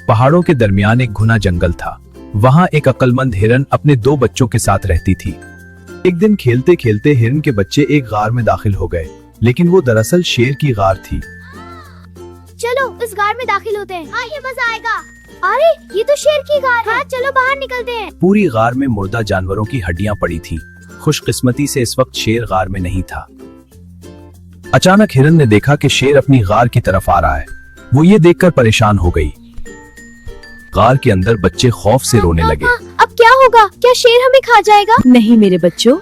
पहाड़ों के दरमियान एक घना जंगल था। वहाँ एक अक्लमंद हिरन अपने 2 बच्चों के साथ रहती थी। एक दिन खेलते खेलते हिरन के बच्चे एक गार में दाखिल हो गए, लेकिन वो दरअसल शेर की गार थी। चलो इस गार में दाखिल होते हैं, हाँ ये मजा आएगा। अरे ये तो शेर की गार है, हाँ चलो बाहर निकलते हैं। पूरी गार में मुर्दा जानवरों की हड्डियां पड़ी थी। खुशकिस्मती से इस वक्त शेर गार में नहीं था। अचानक हिरन ने देखा कि शेर अपनी गार की तरफ आ रहा है। वो ये देखकर परेशान हो गई। गार के अंदर बच्चे खौफ से रोने लगे। अब क्या होगा? क्या शेर हमें खा जाएगा? नहीं मेरे बच्चों।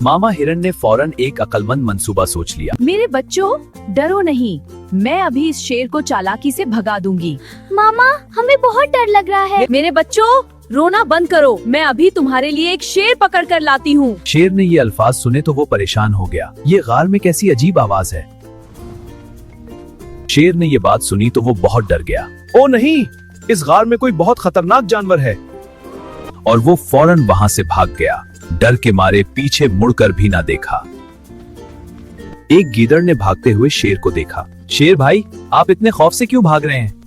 मामा हिरन ने फौरन एक अक्लमंद मंसूबा सोच लिया। मेरे बच्चों डरो नहीं, मैं अभी इस शेर को चालाकी से भगा दूंगी। मामा हमें बहुत डर लग रहा है। मेरे बच्चों रोना बंद करो, मैं अभी तुम्हारे लिए एक शेर पकड़ कर लाती हूँ। शेर ने ये अल्फाज सुने तो वो परेशान हो गया। ये गार में कैसी अजीब आवाज है। शेर ने ये बात सुनी तो वो बहुत डर गया। ओ नहीं, इस गार में कोई बहुत खतरनाक जानवर है। और वो फौरन वहां से भाग गया। डर के मारे पीछे मुड़कर भी ना देखा। एक गीदड़ ने भागते हुए शेर को देखा। शेर भाई, आप इतने खौफ से क्यों भाग रहे हैं?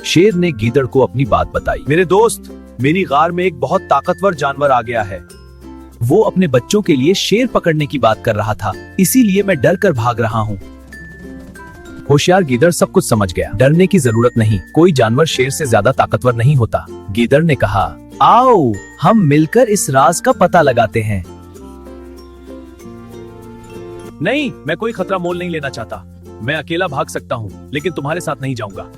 शेर ने गीदड़ को अपनी बात बताई। मेरे दोस्त, मेरी गार में एक बहुत ताकतवर जानवर आ गया है। वो अपने बच्चों के लिए शेर पकड़ने की बात कर रहा था, इसीलिए मैं डर कर भाग रहा हूँ। होशियार गीदड़ सब कुछ समझ गया। डरने की जरूरत नहीं, कोई जानवर शेर से ज्यादा ताकतवर नहीं होता। गीदड़ ने कहा, आओ हम मिलकर इस राज का पता लगाते हैं। नहीं, मैं कोई खतरा मोल नहीं लेना चाहता। मैं अकेला भाग सकता हूँ, लेकिन तुम्हारे साथ नहीं जाऊंगा।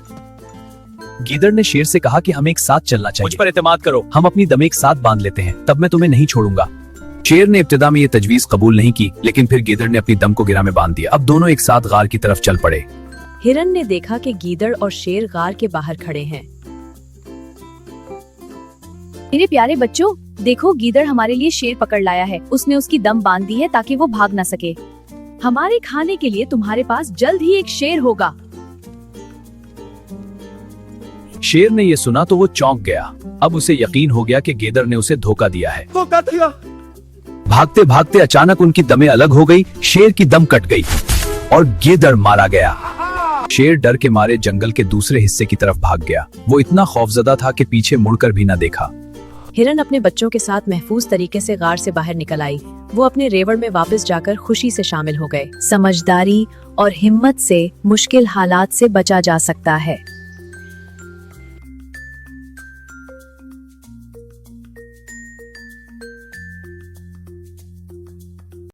गीदड़ ने शेर से कहा कि हमें एक साथ चलना चाहिए। मुझ पर एतमाद करो। हम अपनी दम एक साथ बांध लेते हैं, तब मैं तुम्हें नहीं छोड़ूंगा। शेर ने इब्तिदा में ये तजवीज कबूल नहीं की, लेकिन फिर गीदड़ ने अपनी दम को गिरा में बांध दिया। अब दोनों एक साथ गार की तरफ चल पड़े। हिरन ने देखा कि गीदड़ और शेर गार के बाहर खड़े हैं। मेरे प्यारे बच्चों, देखो गीदड़ हमारे लिए शेर पकड़ लाया है। उसने उसकी दम बांध दी है ताकि वो भाग ना सके। हमारे खाने के लिए तुम्हारे पास जल्द ही एक शेर होगा। शेर ने ये सुना तो वो चौंक गया। अब उसे यकीन हो गया कि गीदड़ ने उसे धोखा दिया है। धोखा दिया। भागते भागते अचानक उनकी दमें अलग हो गई। शेर की दम कट गई और गीदड़ मारा गया। शेर डर के मारे जंगल के दूसरे हिस्से की तरफ भाग गया। वो इतना खौफजदा था कि पीछे मुड़कर भी न देखा। हिरन अपने बच्चों के साथ महफूज तरीके से गार से बाहर निकल आई। वो अपने रेवड़ में वापस जाकर खुशी से शामिल हो गए। समझदारी और हिम्मत से मुश्किल हालात से बचा जा सकता है।